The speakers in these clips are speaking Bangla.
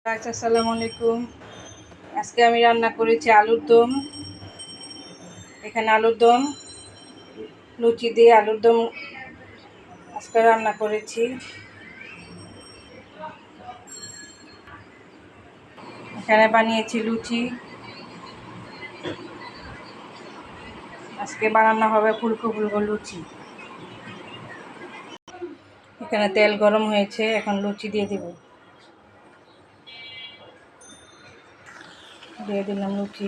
আসসালামু আলাইকুম। আজকে আমি রান্না করেছি আলুর দম। এখানে আলুর দম, লুচি দিয়ে আলুর দম আজকে রান্না করেছি। এখানে বানিয়েছি লুচি। আজকে বানানো হবে ফুলকো ফুলকো লুচি। এখানে তেল গরম হয়েছে, এখন লুচি দিয়ে দিব। দিয়ে দিলাম লুচি।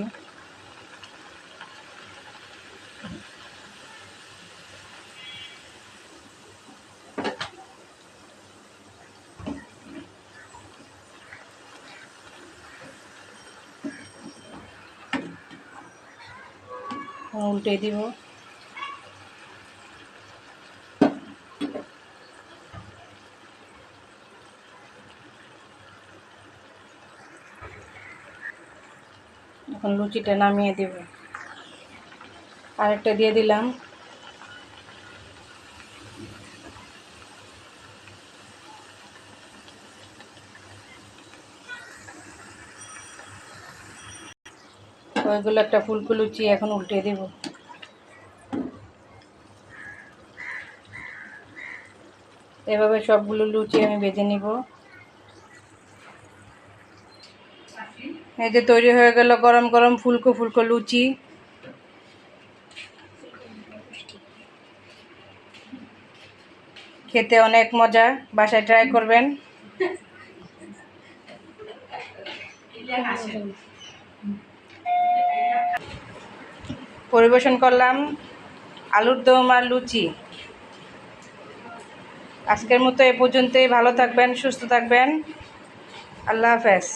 উল্টে দিব। এখন লুচিটা নামিয়ে দেব। আরেকটা দিয়ে দিলাম। ওইগুলো একটা ফুলকো লুচি, এখন উল্টে দেব। এভাবে সবগুলো লুচি আমি ভেজে নিব। এই যে তৈরি হয়ে গেল গরম গরম ফুলকো ফুলকো লুচি। খেতে অনেক মজা, বাসায় ট্রাই করবেন। পরিবেশন করলাম আলুর দম আর লুচি। আজকের মতো এ পর্যন্তই। ভালো থাকবেন, সুস্থ থাকবেন। আল্লাহ হাফেজ।